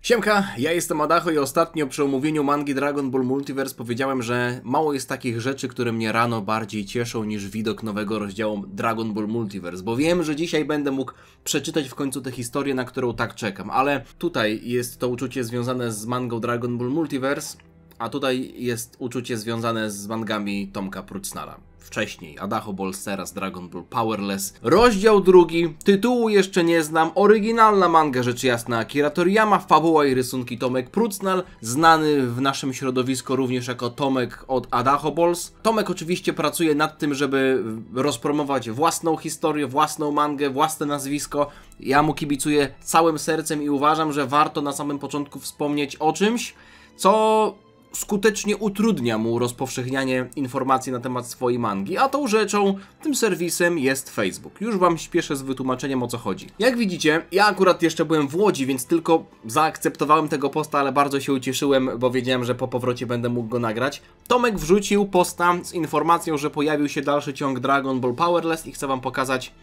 Siemka, ja jestem Adacho i ostatnio przy omówieniu mangi Dragon Ball Multiverse powiedziałem, że mało jest takich rzeczy, które mnie rano bardziej cieszą niż widok nowego rozdziału Dragon Ball Multiverse, bo wiem, że dzisiaj będę mógł przeczytać w końcu tę historię, na którą tak czekam, ale tutaj jest to uczucie związane z mangą Dragon Ball Multiverse, a tutaj jest uczucie związane z mangami Tomka Prucnala. Wcześniej Adacho Balls, teraz Dragon Ball Powerless. Rozdział drugi, tytułu jeszcze nie znam, oryginalna manga rzecz jasna Akira Toriyama, fabuła i rysunki Tomek Prucnal, znany w naszym środowisku również jako Tomek od Adacho Balls. Tomek oczywiście pracuje nad tym, żeby rozpromować własną historię, własną mangę, własne nazwisko. Ja mu kibicuję całym sercem i uważam, że warto na samym początku wspomnieć o czymś, co skutecznie utrudnia mu rozpowszechnianie informacji na temat swojej mangi, a tą rzeczą, tym serwisem jest Facebook. Już wam śpieszę z wytłumaczeniem, o co chodzi. Jak widzicie, ja akurat jeszcze byłem w Łodzi, więc tylko zaakceptowałem tego posta, ale bardzo się ucieszyłem, bo wiedziałem, że po powrocie będę mógł go nagrać. Tomek wrzucił posta z informacją, że pojawił się dalszy ciąg Dragon Ball Powerless i chcę wam pokazać,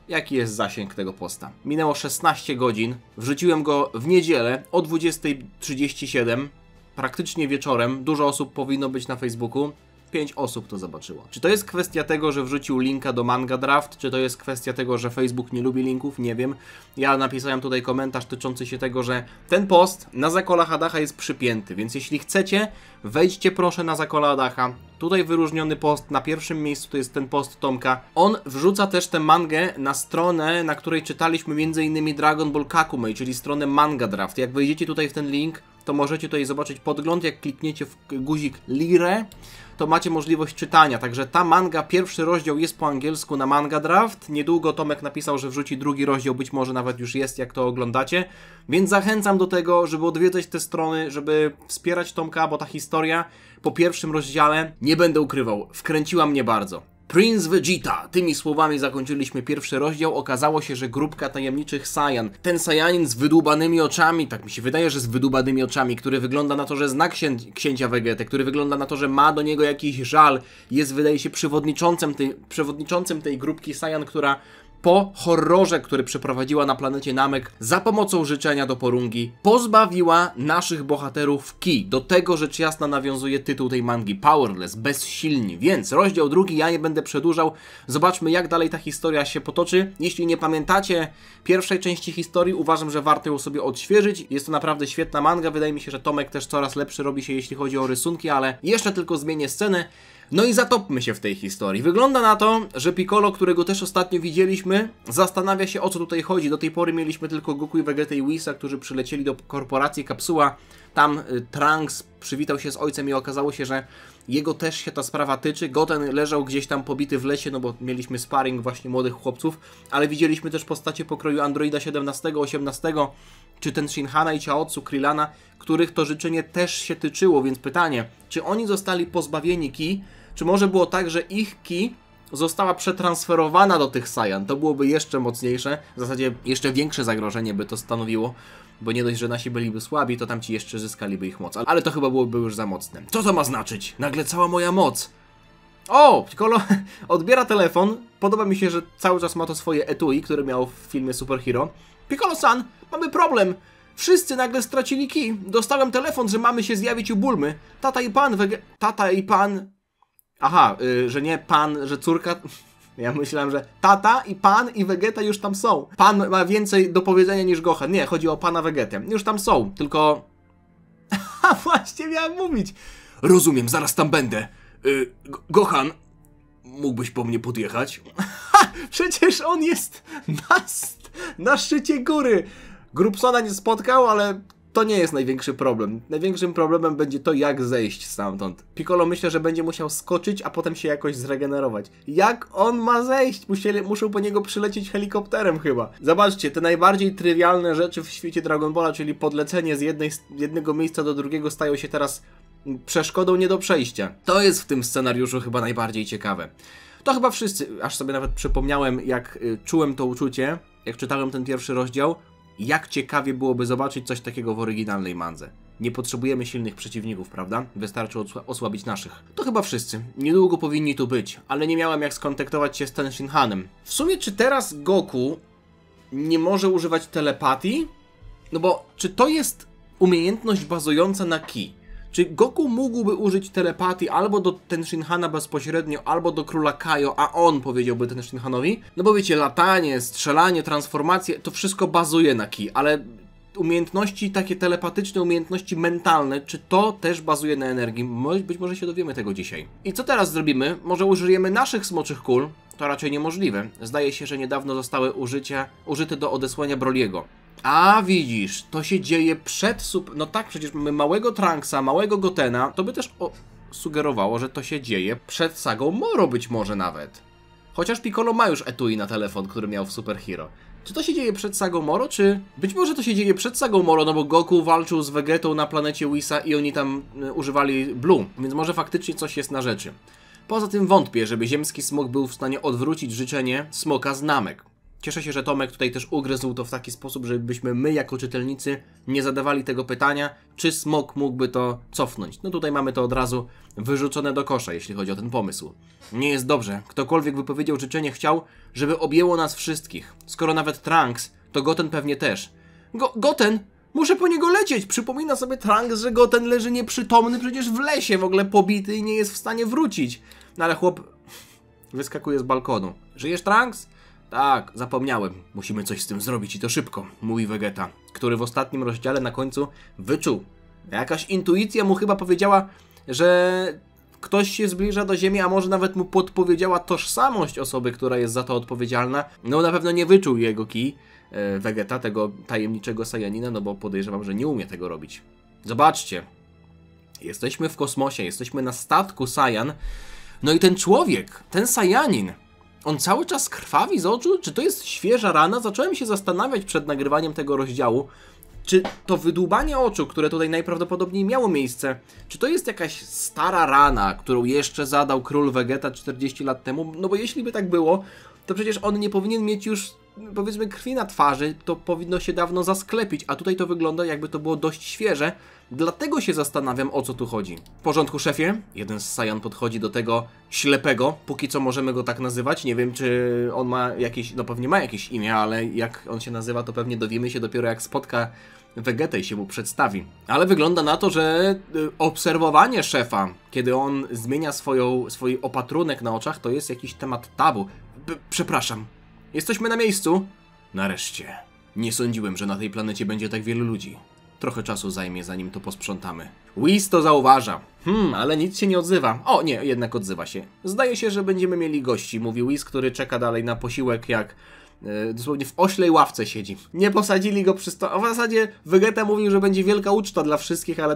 jaki jest zasięg tego posta. Minęło 16 godzin, wrzuciłem go w niedzielę o 20:37. Praktycznie wieczorem, dużo osób powinno być na Facebooku, 5 osób to zobaczyło. Czy to jest kwestia tego, że wrzucił linka do Manga Draft, czy to jest kwestia tego, że Facebook nie lubi linków? Nie wiem. Ja napisałem tutaj komentarz tyczący się tego, że ten post na Zakola Adacha jest przypięty, więc jeśli chcecie, wejdźcie proszę na Zakola Adacha. Tutaj wyróżniony post, na pierwszym miejscu to jest ten post Tomka. On wrzuca też tę mangę na stronę, na której czytaliśmy m.in. Dragon Ball Kakumei, czyli stronę Manga Draft. Jak wejdziecie tutaj w ten link, to możecie tutaj zobaczyć podgląd, jak klikniecie w guzik Lire, to macie możliwość czytania, także ta manga, pierwszy rozdział jest po angielsku na Manga Draft, niedługo Tomek napisał, że wrzuci drugi rozdział, być może nawet już jest, jak to oglądacie, więc zachęcam do tego, żeby odwiedzać te strony, żeby wspierać Tomka, bo ta historia po pierwszym rozdziale, nie będę ukrywał, wkręciła mnie bardzo. Prince Vegeta. Tymi słowami zakończyliśmy pierwszy rozdział. Okazało się, że grupka tajemniczych Saiyan, ten Saiyanin z wydłubanymi oczami, tak mi się wydaje, że z wydłubanymi oczami, który wygląda na to, że zna księcia Vegetę, który wygląda na to, że ma do niego jakiś żal, jest, wydaje się, przewodniczącym tej grupki Saiyan, która po horrorze, który przeprowadziła na planecie Namek za pomocą życzenia do Porungi, pozbawiła naszych bohaterów ki. Do tego rzecz jasna nawiązuje tytuł tej mangi, Powerless, bezsilni. Więc rozdział drugi, ja nie będę przedłużał. Zobaczmy, jak dalej ta historia się potoczy. Jeśli nie pamiętacie pierwszej części historii, uważam, że warto ją sobie odświeżyć. Jest to naprawdę świetna manga. Wydaje mi się, że Tomek też coraz lepszy robi się, jeśli chodzi o rysunki, ale jeszcze tylko zmienię scenę. No i zatopmy się w tej historii. Wygląda na to, że Piccolo, którego też ostatnio widzieliśmy, zastanawia się, o co tutaj chodzi. Do tej pory mieliśmy tylko Goku i Vegetę i Whisa, którzy przylecieli do korporacji Kapsuła. Tam Trunks przywitał się z ojcem i okazało się, że jego też się ta sprawa tyczy. Goten leżał gdzieś tam pobity w lesie, no bo mieliśmy sparring właśnie młodych chłopców, ale widzieliśmy też postacie pokroju Androida 17, 18, czy ten Shinhana i Chaotsu, Krillana, których to życzenie też się tyczyło, więc pytanie, czy oni zostali pozbawieni ki, czy może było tak, że ich ki została przetransferowana do tych Saiyan? To byłoby jeszcze mocniejsze, w zasadzie jeszcze większe zagrożenie by to stanowiło, bo nie dość, że nasi byliby słabi, to tamci jeszcze zyskaliby ich moc. Ale to chyba byłoby już za mocne. Co to ma znaczyć? Nagle cała moja moc. O! Piccolo odbiera telefon. Podoba mi się, że cały czas ma to swoje etui, które miał w filmie Superhero. Piccolo-san, mamy problem. Wszyscy nagle stracili ki. Dostałem telefon, że mamy się zjawić u Bulmy. Tata i pan... Aha, że nie pan, że córka... Ja myślałem, że tata i pan i Vegeta już tam są. Pan ma więcej do powiedzenia niż Gohan. Nie, chodzi o pana Vegetę. Już tam są, tylko... Ha, właśnie miałem mówić. Rozumiem, zaraz tam będę. Gohan, mógłbyś po mnie podjechać? Ha, przecież on jest na szczycie góry. Grubsona nie spotkał, ale to nie jest największy problem. Największym problemem będzie to, jak zejść stamtąd. Piccolo myślę, że będzie musiał skoczyć, a potem się jakoś zregenerować. Jak on ma zejść? Muszą po niego przylecieć helikopterem chyba. Zobaczcie, te najbardziej trywialne rzeczy w świecie Dragon Balla, czyli podlecenie z jednego miejsca do drugiego, stają się teraz przeszkodą nie do przejścia. To jest w tym scenariuszu chyba najbardziej ciekawe. To chyba wszyscy, aż sobie nawet przypomniałem, jak czułem to uczucie, jak czytałem ten pierwszy rozdział, jak ciekawie byłoby zobaczyć coś takiego w oryginalnej mandze. Nie potrzebujemy silnych przeciwników, prawda? Wystarczy osłabić naszych. To chyba wszyscy. Niedługo powinni tu być, ale nie miałem jak skontaktować się z ten Shinhanem. W sumie, czy teraz Goku nie może używać telepatii? No bo czy to jest umiejętność bazująca na ki? Czy Goku mógłby użyć telepatii albo do Tenshinhana bezpośrednio, albo do króla Kaio, a on powiedziałby Tenshinhanowi? No bo wiecie, latanie, strzelanie, transformacje, to wszystko bazuje na ki, ale umiejętności takie telepatyczne, umiejętności mentalne, czy to też bazuje na energii? Być może się dowiemy tego dzisiaj. I co teraz zrobimy? Może użyjemy naszych smoczych kul? To raczej niemożliwe. Zdaje się, że niedawno zostały użyte do odesłania Broliego. A widzisz, to się dzieje przed No tak, przecież mamy małego Trunksa, małego Gotena. To by też sugerowało, że to się dzieje przed sagą Moro być może nawet. Chociaż Piccolo ma już etui na telefon, który miał w Super Hero. Czy to się dzieje przed sagą Moro, czy... Być może to się dzieje przed sagą Moro, no bo Goku walczył z Vegetą na planecie Whisa i oni tam używali Blue, więc może faktycznie coś jest na rzeczy. Poza tym wątpię, żeby ziemski smok był w stanie odwrócić życzenie smoka z Namek. Cieszę się, że Tomek tutaj też ugryzł to w taki sposób, żebyśmy my jako czytelnicy nie zadawali tego pytania, czy smok mógłby to cofnąć. No tutaj mamy to od razu wyrzucone do kosza, jeśli chodzi o ten pomysł. Nie jest dobrze. Ktokolwiek wypowiedział życzenie chciał, żeby objęło nas wszystkich. Skoro nawet Trunks, to Goten pewnie też. Goten? Muszę po niego lecieć! Przypomina sobie Trunks, że Goten leży nieprzytomny przecież w lesie, w ogóle pobity i nie jest w stanie wrócić. No ale chłop wyskakuje z balkonu. Żyjesz, Trunks? Tak, zapomniałem. Musimy coś z tym zrobić i to szybko, mówi Vegeta, który w ostatnim rozdziale na końcu wyczuł. Jakaś intuicja mu chyba powiedziała, że ktoś się zbliża do Ziemi, a może nawet mu podpowiedziała tożsamość osoby, która jest za to odpowiedzialna. No na pewno nie wyczuł jego ki, Vegeta, tego tajemniczego Saiyanina, no bo podejrzewam, że nie umie tego robić. Zobaczcie. Jesteśmy w kosmosie, jesteśmy na statku Saiyan. No i ten człowiek, ten Saiyanin, on cały czas krwawi z oczu? Czy to jest świeża rana? Zacząłem się zastanawiać przed nagrywaniem tego rozdziału, czy to wydłubanie oczu, które tutaj najprawdopodobniej miało miejsce, czy to jest jakaś stara rana, którą jeszcze zadał król Vegeta 40 lat temu? No bo jeśli by tak było, to przecież on nie powinien mieć już, powiedzmy, krwi na twarzy, to powinno się dawno zasklepić, a tutaj to wygląda, jakby to było dość świeże. Dlatego się zastanawiam, o co tu chodzi. W porządku, szefie? Jeden z Saiyan podchodzi do tego ślepego, póki co możemy go tak nazywać. Nie wiem, czy on ma jakieś, no pewnie ma jakieś imię, ale jak on się nazywa, to pewnie dowiemy się dopiero jak spotka Vegetę i się mu przedstawi. Ale wygląda na to, że obserwowanie szefa, kiedy on zmienia swój opatrunek na oczach, to jest jakiś temat tabu. Przepraszam. Jesteśmy na miejscu? Nareszcie. Nie sądziłem, że na tej planecie będzie tak wielu ludzi. Trochę czasu zajmie, zanim to posprzątamy. Whis to zauważa. Ale nic się nie odzywa. O, nie, jednak odzywa się. Zdaje się, że będziemy mieli gości, mówi Whis, który czeka dalej na posiłek, jak dosłownie w oślej ławce siedzi. Nie posadzili go przy stole. W zasadzie Vegeta mówił, że będzie wielka uczta dla wszystkich, ale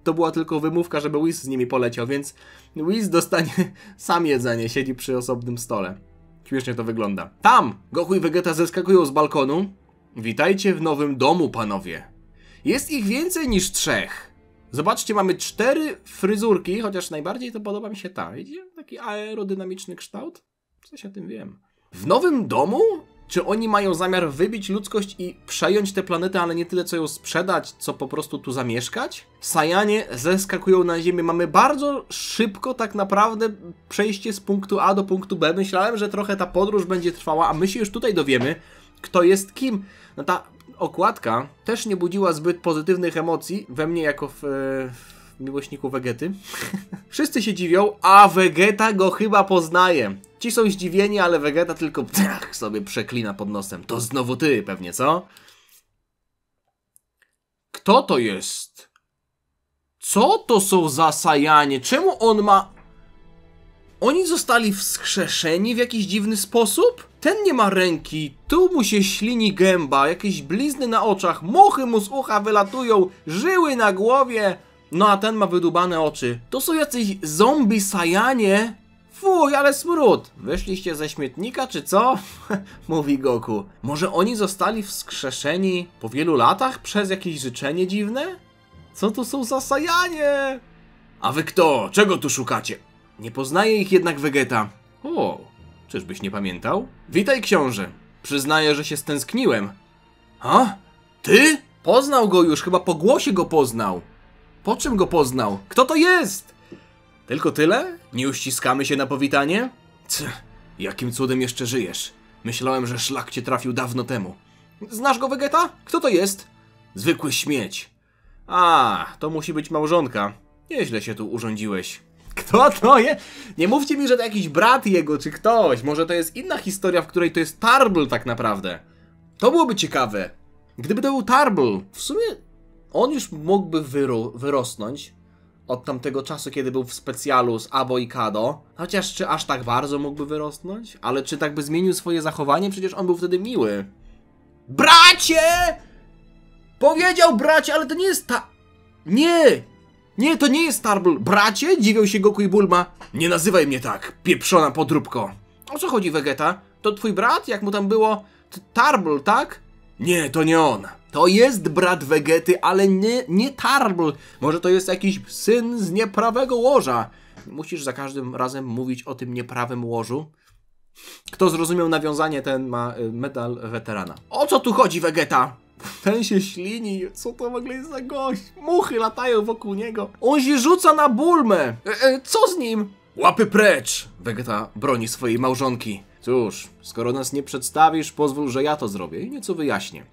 to była tylko wymówka, żeby Whis z nimi poleciał, więc Whis dostanie sam jedzenie, siedzi przy osobnym stole. Śmiesznie to wygląda. Tam! Goku i Vegeta zeskakują z balkonu. Witajcie w nowym domu, panowie. Jest ich więcej niż 3. Zobaczcie, mamy 4 fryzurki, chociaż najbardziej to podoba mi się ta. Widzicie? Taki aerodynamiczny kształt. Coś o tym wiem. W nowym domu? Czy oni mają zamiar wybić ludzkość i przejąć tę planetę, ale nie tyle co ją sprzedać, co po prostu tu zamieszkać? Saiyanie zeskakują na ziemię. Mamy bardzo szybko tak naprawdę przejście z punktu A do punktu B. Myślałem, że trochę ta podróż będzie trwała, a my się już tutaj dowiemy, kto jest kim. No ta okładka też nie budziła zbyt pozytywnych emocji we mnie jako w miłośniku Vegety. Wszyscy się dziwią, a Vegeta go chyba poznaje. Ci są zdziwieni, ale Vegeta tylko sobie przeklina pod nosem. To znowu ty pewnie, co? Kto to jest? Co to są za Saiyanie? Czemu on ma... Oni zostali wskrzeszeni w jakiś dziwny sposób? Ten nie ma ręki, tu mu się ślini gęba, jakieś blizny na oczach, mochy mu z ucha wylatują, żyły na głowie. No a ten ma wydłubane oczy. To są jacyś zombie Saiyanie? Fuj, ale smród. Wyszliście ze śmietnika, czy co? Mówi Goku. Może oni zostali wskrzeszeni po wielu latach przez jakieś życzenie dziwne? Co to są za Saiyanie? A wy kto? Czego tu szukacie? Nie poznaje ich jednak Vegeta. O, czyżbyś nie pamiętał? Witaj, książę. Przyznaję, że się stęskniłem. A? Ty? Poznał go już, chyba po głosie go poznał. Po czym go poznał? Kto to jest? Tylko tyle? Nie uściskamy się na powitanie? Jakim cudem jeszcze żyjesz? Myślałem, że szlak cię trafił dawno temu. Znasz go, Vegeta? Kto to jest? Zwykły śmieć. A, to musi być małżonka. Nieźle się tu urządziłeś. Kto to jest? Nie mówcie mi, że to jakiś brat jego, czy ktoś. Może to jest inna historia, w której to jest Tarble tak naprawdę. To byłoby ciekawe. Gdyby to był Tarble, w sumie on już mógłby wyrosnąć od tamtego czasu, kiedy był w specjalu z Abo i Kado. Chociaż czy aż tak bardzo mógłby wyrosnąć? Ale czy tak by zmienił swoje zachowanie? Przecież on był wtedy miły. Bracie! Powiedział bracie, ale to nie jest Nie! Nie, to nie jest Tarble. Bracie? Dziwią się Goku i Bulma. Nie nazywaj mnie tak, pieprzona podróbko. O co chodzi, Vegeta? To twój brat? Jak mu tam było? Tarble, tak? Nie, to nie on. To jest brat Vegety, ale nie Tarble. Może to jest jakiś syn z nieprawego łoża. Musisz za każdym razem mówić o tym nieprawym łożu. Kto zrozumiał nawiązanie, ten ma medal weterana. O co tu chodzi, Vegeta? Ten się ślini. Co to w ogóle jest za gość? Muchy latają wokół niego. On się rzuca na Bulmę. Co z nim? Łapy precz! Vegeta broni swojej małżonki. Cóż, skoro nas nie przedstawisz, pozwól, że ja to zrobię i nieco wyjaśnię.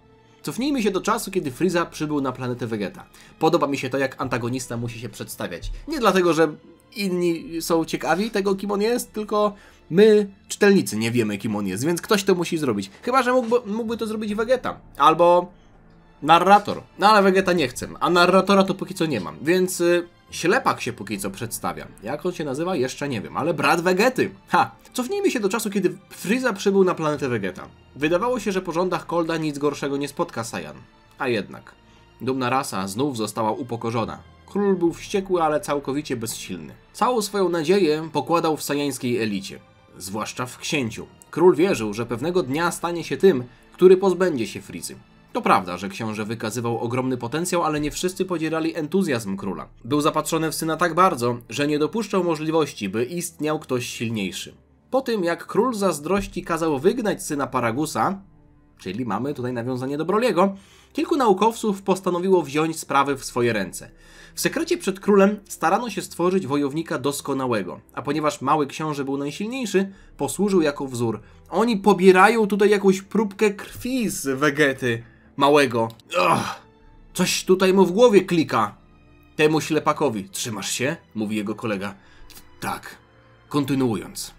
Cofnijmy się do czasu, kiedy Frieza przybył na planetę Vegeta. Podoba mi się to, jak antagonista musi się przedstawiać. Nie dlatego, że inni są ciekawi tego, kim on jest, tylko my, czytelnicy, nie wiemy, kim on jest, więc ktoś to musi zrobić. Chyba że mógłby to zrobić Vegeta. Albo narrator. No ale Vegeta nie chcę, a narratora to póki co nie mam, więc ślepak się póki co przedstawia. Jak on się nazywa? Jeszcze nie wiem, ale brat Vegety. Ha! Cofnijmy się do czasu, kiedy Frieza przybył na planetę Vegeta. Wydawało się, że po rządach Colda nic gorszego nie spotka Saiyan. A jednak. Dumna rasa znów została upokorzona. Król był wściekły, ale całkowicie bezsilny. Całą swoją nadzieję pokładał w sajańskiej elicie. Zwłaszcza w księciu. Król wierzył, że pewnego dnia stanie się tym, który pozbędzie się Frizy. To prawda, że książę wykazywał ogromny potencjał, ale nie wszyscy podzielali entuzjazm króla. Był zapatrzony w syna tak bardzo, że nie dopuszczał możliwości, by istniał ktoś silniejszy. Po tym, jak król zazdrości kazał wygnać syna Paragusa, czyli mamy tutaj nawiązanie do Broliego, kilku naukowców postanowiło wziąć sprawy w swoje ręce. W sekrecie przed królem starano się stworzyć wojownika doskonałego, a ponieważ mały książę był najsilniejszy, posłużył jako wzór. Oni pobierają tutaj jakąś próbkę krwi z Vegety małego. Coś tutaj mu w głowie klika. Temu ślepakowi. Trzymasz się? Mówi jego kolega. Tak. Kontynuując.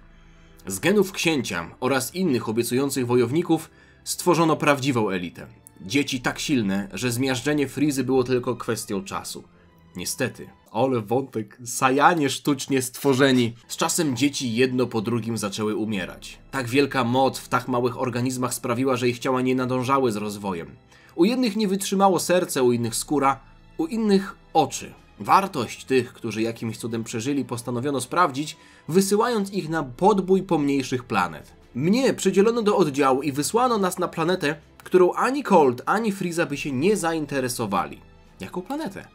Z genów księcia oraz innych obiecujących wojowników stworzono prawdziwą elitę. Dzieci tak silne, że zmiażdżenie Frizy było tylko kwestią czasu. Niestety, ale wątek, Saiyanie sztucznie stworzeni. Z czasem dzieci jedno po drugim zaczęły umierać. Tak wielka moc w tak małych organizmach sprawiła, że ich ciała nie nadążały z rozwojem. U jednych nie wytrzymało serce, u innych skóra, u innych oczy. Wartość tych, którzy jakimś cudem przeżyli, postanowiono sprawdzić, wysyłając ich na podbój pomniejszych planet. Mnie przydzielono do oddziału i wysłano nas na planetę, którą ani Cold, ani Frieza by się nie zainteresowali. Jaką planetę?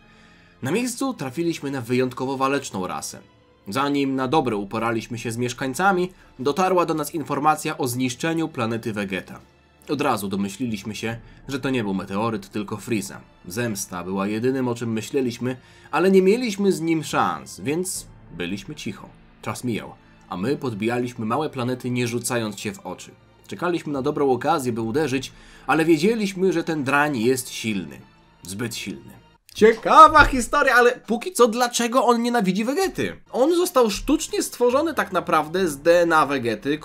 Na miejscu trafiliśmy na wyjątkowo waleczną rasę. Zanim na dobre uporaliśmy się z mieszkańcami, dotarła do nas informacja o zniszczeniu planety Vegeta. Od razu domyśliliśmy się, że to nie był meteoryt, tylko Frieza. Zemsta była jedynym, o czym myśleliśmy, ale nie mieliśmy z nim szans, więc byliśmy cicho. Czas mijał, a my podbijaliśmy małe planety, nie rzucając się w oczy. Czekaliśmy na dobrą okazję, by uderzyć, ale wiedzieliśmy, że ten drań jest silny. Zbyt silny. Ciekawa historia, ale póki co dlaczego on nienawidzi Vegety? On został sztucznie stworzony tak naprawdę z DNA Vegety.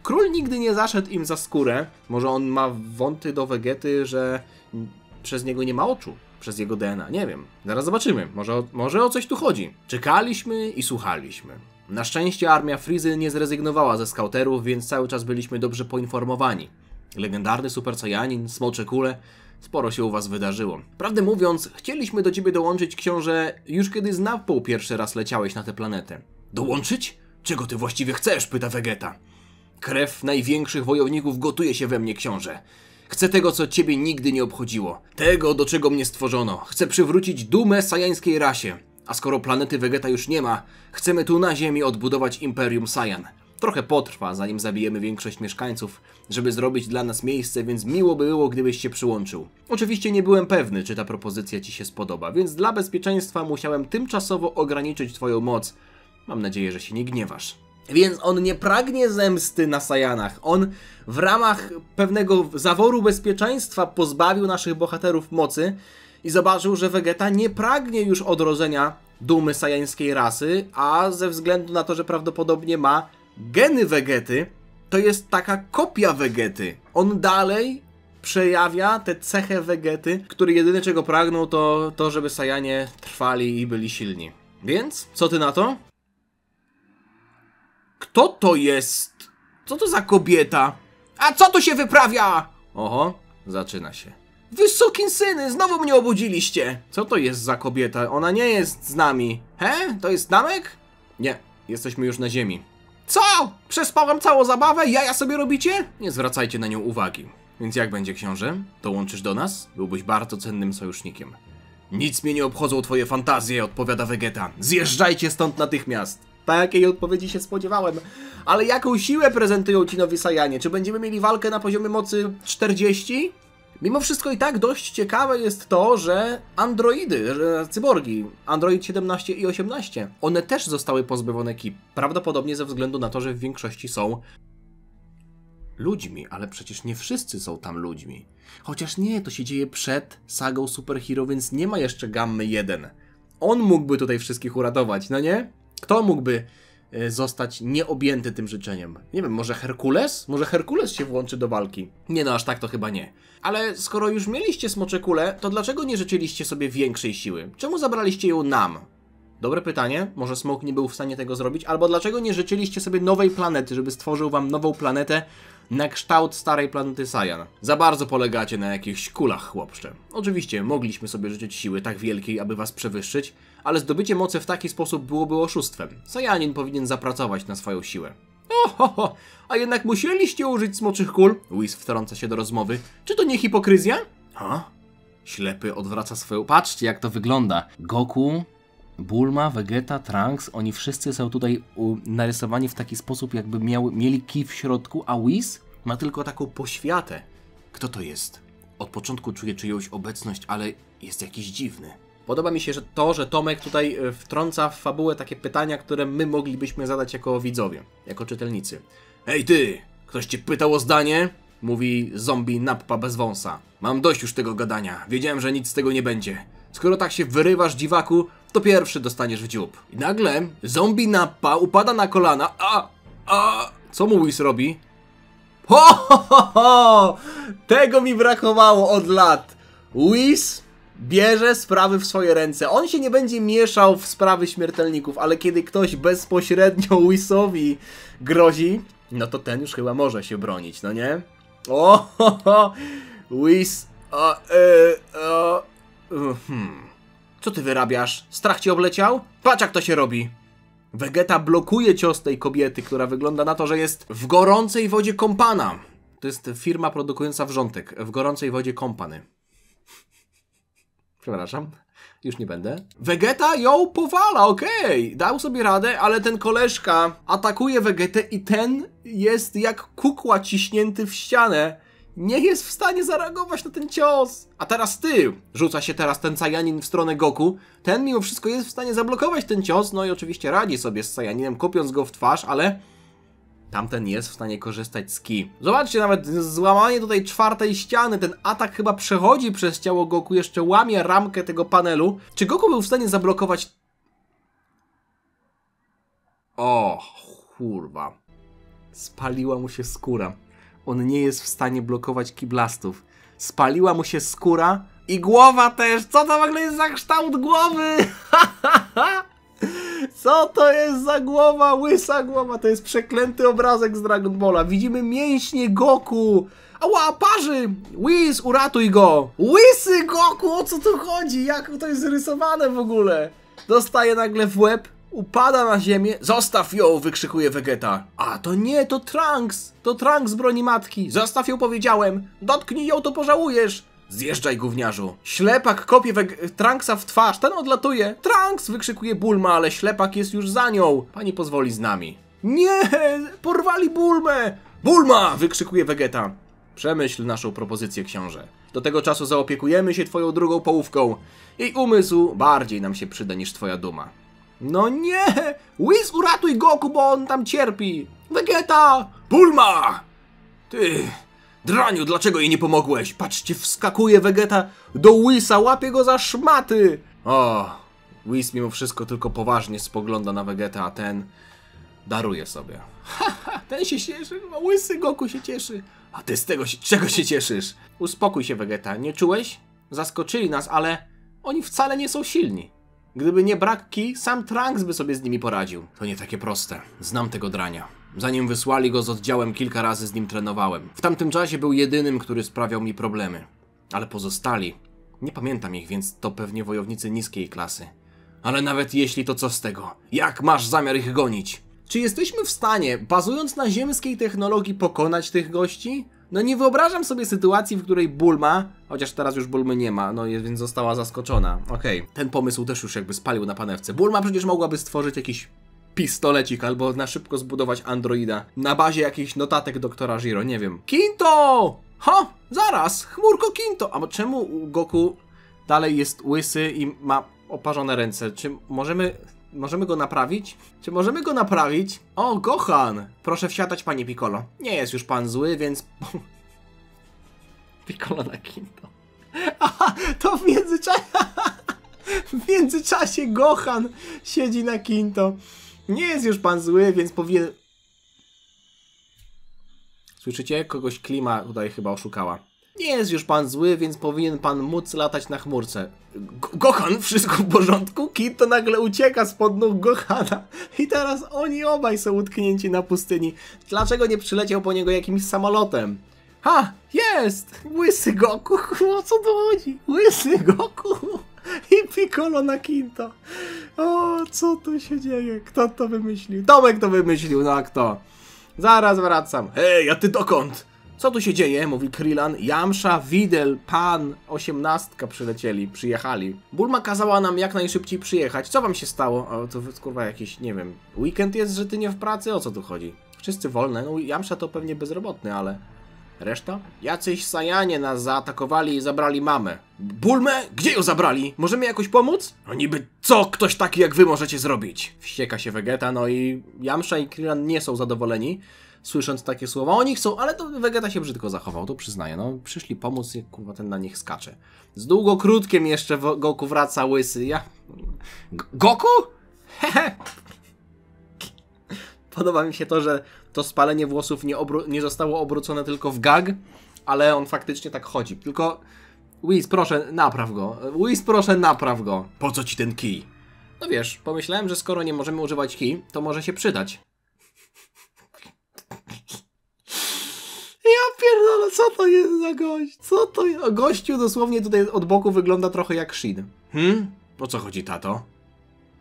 Król nigdy nie zaszedł im za skórę. Może on ma wąty do Vegety, że przez niego nie ma oczu. Przez jego DNA, nie wiem. Zaraz zobaczymy. Może o coś tu chodzi. Czekaliśmy i słuchaliśmy. Na szczęście armia Frizy nie zrezygnowała ze skauterów, więc cały czas byliśmy dobrze poinformowani. Legendarny Super Saiyanin, smocze kule. Sporo się u was wydarzyło. Prawdę mówiąc, chcieliśmy do ciebie dołączyć, książę, już kiedy z Nappo pierwszy raz leciałeś na tę planetę. Dołączyć? Czego ty właściwie chcesz? Pyta Vegeta. Krew największych wojowników gotuje się we mnie, książę. Chcę tego, co ciebie nigdy nie obchodziło. Tego, do czego mnie stworzono. Chcę przywrócić dumę saijańskiej rasie. A skoro planety Vegeta już nie ma, chcemy tu na Ziemi odbudować Imperium Saiyan. Trochę potrwa, zanim zabijemy większość mieszkańców, żeby zrobić dla nas miejsce, więc miło by było, gdybyś się przyłączył. Oczywiście nie byłem pewny, czy ta propozycja ci się spodoba, więc dla bezpieczeństwa musiałem tymczasowo ograniczyć twoją moc. Mam nadzieję, że się nie gniewasz. Więc on nie pragnie zemsty na Saiyanach. On w ramach pewnego zaworu bezpieczeństwa pozbawił naszych bohaterów mocy i zobaczył, że Vegeta nie pragnie już odrodzenia dumy saiyańskiej rasy, a ze względu na to, że prawdopodobnie ma geny Vegety, to jest taka kopia Vegety. On dalej przejawia tę cechę Vegety, który jedyne czego pragnął to, żeby Saiyanie trwali i byli silni. Więc, co ty na to? Kto to jest? Co to za kobieta? A co tu się wyprawia? Oho, zaczyna się. Wy sukinsyny, znowu mnie obudziliście! Co to jest za kobieta? Ona nie jest z nami. He? To jest Namek? Nie, jesteśmy już na ziemi. Co? Przespałem całą zabawę? Jaja sobie robicie? Nie zwracajcie na nią uwagi. Więc jak będzie, książę? Dołączysz do nas? Byłbyś bardzo cennym sojusznikiem. Nic mnie nie obchodzą twoje fantazje, odpowiada Vegeta. Zjeżdżajcie stąd natychmiast. Takiej odpowiedzi się spodziewałem. Ale jaką siłę prezentują ci nowi Saiyanie? Czy będziemy mieli walkę na poziomie mocy 40? Mimo wszystko i tak dość ciekawe jest to, że androidy, że cyborgi, Android 17 i 18, one też zostały pozbawione ki. Prawdopodobnie ze względu na to, że w większości są ludźmi, ale przecież nie wszyscy są tam ludźmi. Chociaż nie, to się dzieje przed sagą Super Hero, więc nie ma jeszcze Gammy 1. On mógłby tutaj wszystkich uratować, no nie? Kto mógłby zostać nieobjęty tym życzeniem? Nie wiem, może Herkules? Może Herkules się włączy do walki? Nie no, aż tak to chyba nie. Ale skoro już mieliście smocze kulę, to dlaczego nie życzyliście sobie większej siły? Czemu zabraliście ją nam? Dobre pytanie, może Smoke nie był w stanie tego zrobić, albo dlaczego nie życzyliście sobie nowej planety, żeby stworzył wam nową planetę na kształt starej planety Saiyan? Za bardzo polegacie na jakichś kulach, chłopcze. Oczywiście, mogliśmy sobie życzyć siły tak wielkiej, aby was przewyższyć, ale zdobycie mocy w taki sposób byłoby oszustwem. Saiyanin powinien zapracować na swoją siłę. Ohoho, a jednak musieliście użyć smoczych kul? Whis wtrąca się do rozmowy. Czy to nie hipokryzja? Ha? Ślepy odwraca swoją... Patrzcie, jak to wygląda. Goku, Bulma, Vegeta, Trunks, oni wszyscy są tutaj narysowani w taki sposób, jakby mieli kij w środku, a Whis ma tylko taką poświatę. Kto to jest? Od początku czuję czyjąś obecność, ale jest jakiś dziwny. Podoba mi się, że Tomek tutaj wtrąca w fabułę takie pytania, które my moglibyśmy zadać jako widzowie, jako czytelnicy. Hej ty! Ktoś cię pytał o zdanie? Mówi zombie Nappa bez wąsa. Mam dość już tego gadania. Wiedziałem, że nic z tego nie będzie. Skoro tak się wyrywasz, dziwaku, to pierwszy dostaniesz w dziób. I nagle zombie Nappa upada na kolana. Co mu Whis robi? Ho! Tego mi brakowało od lat. Whis bierze sprawy w swoje ręce. On się nie będzie mieszał w sprawy śmiertelników, ale kiedy ktoś bezpośrednio Whisowi grozi, no to ten już chyba może się bronić, no nie? Whis... Co ty wyrabiasz? Strach cię obleciał? Patrz, jak to się robi. Vegeta blokuje cios tej kobiety, która wygląda na to, że jest w gorącej wodzie kąpana. To jest firma produkująca wrzątek. W gorącej wodzie kąpany. Przepraszam, już nie będę. Vegeta ją powala, okej. Dał sobie radę, ale ten koleżka atakuje Vegetę i ten jest jak kukła ciśnięty w ścianę. Nie jest w stanie zareagować na ten cios. A teraz ty! Rzuca się teraz ten Saiyanin w stronę Goku. Ten mimo wszystko jest w stanie zablokować ten cios. No i oczywiście radzi sobie z Saiyaninem, kopiąc go w twarz, ale tamten jest w stanie korzystać z ki. Zobaczcie, nawet złamanie tutaj czwartej ściany. Ten atak chyba przechodzi przez ciało Goku, jeszcze łamie ramkę tego panelu. Czy Goku był w stanie zablokować... O, kurwa. Spaliła mu się skóra. On nie jest w stanie blokować kiblastów. Spaliła mu się skóra i głowa też. Co to w ogóle jest za kształt głowy? Co to jest za głowa? Łysa głowa. To jest przeklęty obrazek z Dragon Balla. Widzimy mięśnie Goku. Ała, parzy! Whis, uratuj go! Łysy Goku, o co tu chodzi? Jak to jest rysowane w ogóle? Dostaje nagle w łeb. Upada na ziemię. Zostaw ją, wykrzykuje Vegeta. A to nie, to Trunks. To Trunks broni matki. Zostaw ją, powiedziałem. Dotknij ją, to pożałujesz. Zjeżdżaj, gówniarzu. Ślepak kopie Trunksa w twarz. Ten odlatuje. Trunks, wykrzykuje Bulma, ale ślepak jest już za nią. Pani pozwoli z nami. Nie, porwali Bulmę. Bulma, wykrzykuje Vegeta. Przemyśl naszą propozycję, książę. Do tego czasu zaopiekujemy się twoją drugą połówką. Jej umysł bardziej nam się przyda niż twoja duma. No nie! Whis, uratuj Goku, bo on tam cierpi! Vegeta! Bulma! Ty... Draniu, dlaczego jej nie pomogłeś? Patrzcie, wskakuje Vegeta do Whisa, łapie go za szmaty! O, Whis mimo wszystko tylko poważnie spogląda na Vegeta, a ten daruje sobie. Haha, ten się cieszy, Łysy Goku się cieszy. A ty z tego czego się cieszysz? Uspokój się, Vegeta, nie czułeś? Zaskoczyli nas, ale oni wcale nie są silni. Gdyby nie brak Ki, sam Trunks by sobie z nimi poradził. To nie takie proste. Znam tego drania. Zanim wysłali go z oddziałem, kilka razy z nim trenowałem. W tamtym czasie był jedynym, który sprawiał mi problemy. Ale pozostali... Nie pamiętam ich, więc to pewnie wojownicy niskiej klasy. Ale nawet jeśli, to co z tego? Jak masz zamiar ich gonić? Czy jesteśmy w stanie, bazując na ziemskiej technologii, pokonać tych gości? No nie wyobrażam sobie sytuacji, w której Bulma, chociaż teraz już Bulmy nie ma, no więc została zaskoczona. Okej, ten pomysł też już jakby spalił na panewce. Bulma przecież mogłaby stworzyć jakiś pistolecik albo na szybko zbudować androida na bazie jakichś notatek doktora Giro, nie wiem. Kinto! Ha! Zaraz! Chmurko Kinto! A czemu Goku dalej jest łysy i ma oparzone ręce? Czy możemy go naprawić? Czy możemy go naprawić? O, Gohan! Proszę wsiadać, panie Piccolo. Nie jest już pan zły, więc... Piccolo na Kinto. Aha, to w międzyczasie... W międzyczasie Gohan siedzi na Kinto. Nie jest już pan zły, więc powinien... Słyszycie? Kogoś klima tutaj chyba oszukała. Nie jest już pan zły, więc powinien pan móc latać na chmurce. Gohan, wszystko w porządku? Kinto nagle ucieka spod nóg Gohana. I teraz oni obaj są utknięci na pustyni. Dlaczego nie przyleciał po niego jakimś samolotem? Ha! Jest! Łysy Goku! O co tu chodzi? Łysy Goku! I Piccolo na Kinto. O, co tu się dzieje? Kto to wymyślił? Tomek to wymyślił, no a kto? Zaraz wracam. Hej, a ty dokąd? Co tu się dzieje? Mówi Krillin. Yamcha, Videl, Pan, 18 przyjechali. Bulma kazała nam jak najszybciej przyjechać. Co wam się stało? O, to kurwa jakiś, nie wiem, weekend jest, że ty nie w pracy? O co tu chodzi? Wszyscy wolne. No Yamcha to pewnie bezrobotny, ale... Reszta? Jacyś Saiyanie nas zaatakowali i zabrali mamę. Bulmę? Gdzie ją zabrali? Możemy jakoś pomóc? No niby co ktoś taki jak wy możecie zrobić? Wścieka się Vegeta, no i Yamcha i Krillin nie są zadowoleni, słysząc takie słowa. Oni chcą, ale to Vegeta się brzydko zachował, to przyznaję. No przyszli pomóc i kurwa ten na nich skacze. Z długo krótkiem jeszcze Goku wraca łysy. Goku? Hehe. Podoba mi się to, że to spalenie włosów nie zostało obrócone tylko w gag, ale on faktycznie tak chodzi. Tylko Whis, proszę, napraw go. Whis, proszę, napraw go. Po co ci ten kij? No wiesz, pomyślałem, że skoro nie możemy używać kij, to może się przydać. Ja pierdolę, co to jest za gość? Co to jest? Gościu dosłownie tutaj od boku wygląda trochę jak Shin. O co chodzi, tato?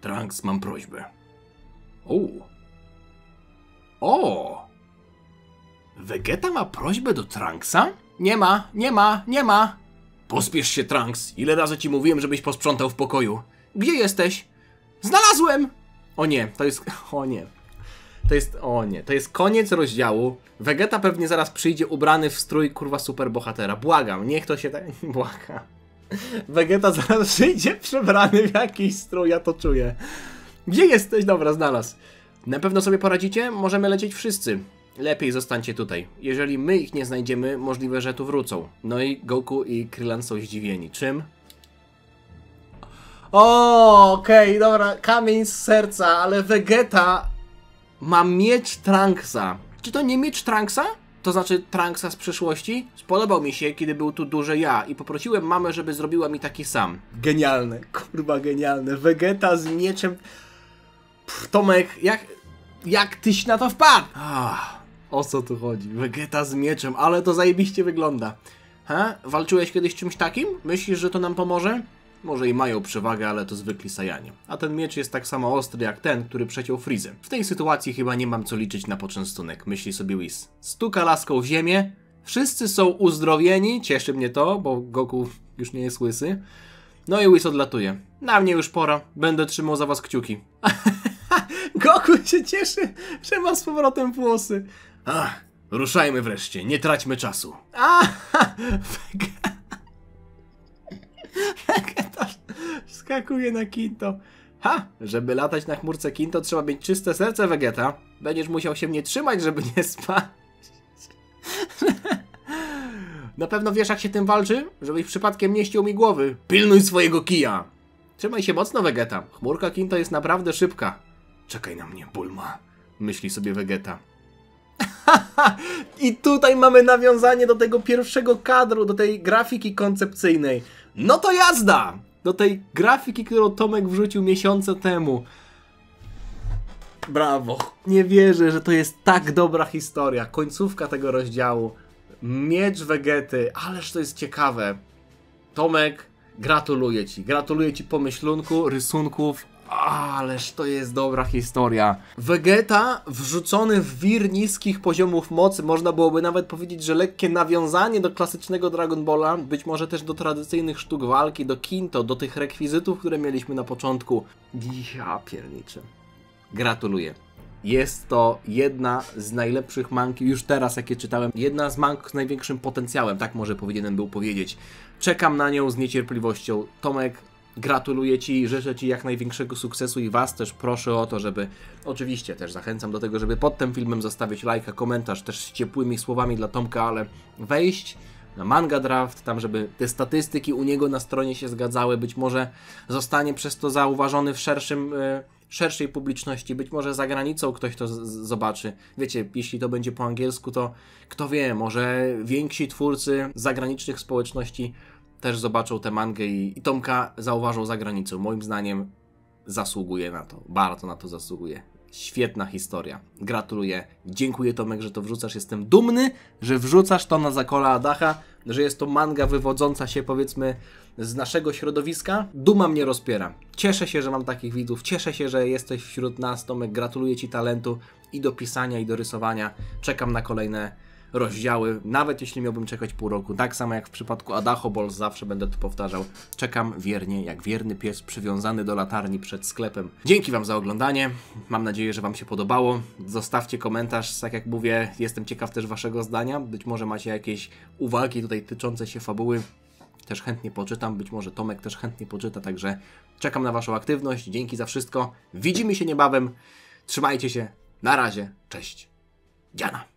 Trunks, mam prośbę. O! Vegeta ma prośbę do Trunksa? Nie ma. Pospiesz się, Trunks. Ile razy ci mówiłem, żebyś posprzątał w pokoju? Gdzie jesteś? Znalazłem! O nie, to jest... O nie. To jest koniec rozdziału. Vegeta pewnie zaraz przyjdzie ubrany w strój kurwa superbohatera. Błagam, niech to się tak... Błagam. Vegeta zaraz przyjdzie przebrany w jakiś strój, ja to czuję. Gdzie jesteś? Dobra, znalazł. Na pewno sobie poradzicie? Możemy lecieć wszyscy. Lepiej zostańcie tutaj. Jeżeli my ich nie znajdziemy, możliwe, że tu wrócą. No i Goku i Krillin są zdziwieni. Czym? O, okej, dobra. Kamień z serca, ale Vegeta ma miecz Trunksa. Czy to nie miecz Trunksa? To znaczy Trunksa z przyszłości? Spodobał mi się, kiedy był tu duży ja i poprosiłem mamę, żeby zrobiła mi taki sam. Genialne, kurwa genialne. Vegeta z mieczem... Tomek, jak tyś na to wpadł? O co tu chodzi? Vegeta z mieczem, ale to zajebiście wygląda. Walczyłeś kiedyś czymś takim? Myślisz, że to nam pomoże? Może i mają przewagę, ale to zwykli Saiyanie. A ten miecz jest tak samo ostry jak ten, który przeciął Freezę. W tej sytuacji chyba nie mam co liczyć na poczęstunek, myśli sobie Whis. Stuka laską w ziemię, wszyscy są uzdrowieni, cieszy mnie to, bo Goku już nie jest łysy. No i Whis odlatuje. Na mnie już pora, będę trzymał za was kciuki. Goku się cieszy, że ma z powrotem włosy. Ruszajmy wreszcie, nie traćmy czasu. Vegeta skakuje na Kinto. Ha! Żeby latać na chmurce Kinto, trzeba mieć czyste serce, Vegeta. Będziesz musiał się mnie trzymać, żeby nie spać. Na pewno wiesz, jak się tym walczy? Żebyś przypadkiem nie ściął mi głowy. Pilnuj swojego kija! Trzymaj się mocno, Vegeta. Chmurka Kinto jest naprawdę szybka. Czekaj na mnie, Bulma. Myśli sobie Vegeta. I tutaj mamy nawiązanie do tego pierwszego kadru, do tej grafiki koncepcyjnej. No to jazda! Do tej grafiki, którą Tomek wrzucił miesiące temu. Brawo. Nie wierzę, że to jest tak dobra historia. Końcówka tego rozdziału. Miecz Vegety. Ależ to jest ciekawe. Tomek, gratuluję Ci. Gratuluję Ci pomyślunku, rysunków. Ależ to jest dobra historia. Vegeta wrzucony w wir niskich poziomów mocy. Można byłoby nawet powiedzieć, że lekkie nawiązanie do klasycznego Dragon Balla. Być może też do tradycyjnych sztuk walki, do Kinto, do tych rekwizytów, które mieliśmy na początku. Ja pierniczę. Gratuluję. Jest to jedna z najlepszych mang już teraz, jakie czytałem. Jedna z mang z największym potencjałem, tak może powinienem był powiedzieć. Czekam na nią z niecierpliwością. Tomek, gratuluję Ci, życzę Ci jak największego sukcesu i Was też proszę o to, żeby, oczywiście też zachęcam do tego, żeby pod tym filmem zostawić lajka, komentarz, też z ciepłymi słowami dla Tomka, ale wejść na Manga Draft, tam żeby te statystyki u niego na stronie się zgadzały, być może zostanie przez to zauważony w szerszej publiczności, być może za granicą ktoś to zobaczy. Wiecie, jeśli to będzie po angielsku, to kto wie, może więksi twórcy zagranicznych społeczności też zobaczą tę mangę i Tomka zauważą za granicą. Moim zdaniem zasługuje na to. Bardzo na to zasługuje. Świetna historia. Gratuluję. Dziękuję, Tomek, że to wrzucasz. Jestem dumny, że wrzucasz to na Zakola Adacha, że jest to manga wywodząca się, powiedzmy, z naszego środowiska. Duma mnie rozpiera. Cieszę się, że mam takich widzów. Cieszę się, że jesteś wśród nas, Tomek. Gratuluję Ci talentu i do pisania, i do rysowania. Czekam na kolejne rozdziały, nawet jeśli miałbym czekać pół roku. Tak samo jak w przypadku Adacho Balls, zawsze będę to powtarzał. Czekam wiernie, jak wierny pies przywiązany do latarni przed sklepem. Dzięki Wam za oglądanie. Mam nadzieję, że Wam się podobało. Zostawcie komentarz, tak jak mówię, jestem ciekaw też Waszego zdania. Być może macie jakieś uwagi tutaj tyczące się fabuły. Też chętnie poczytam, być może Tomek też chętnie poczyta, także czekam na Waszą aktywność. Dzięki za wszystko. Widzimy się niebawem. Trzymajcie się. Na razie. Cześć. Dziana.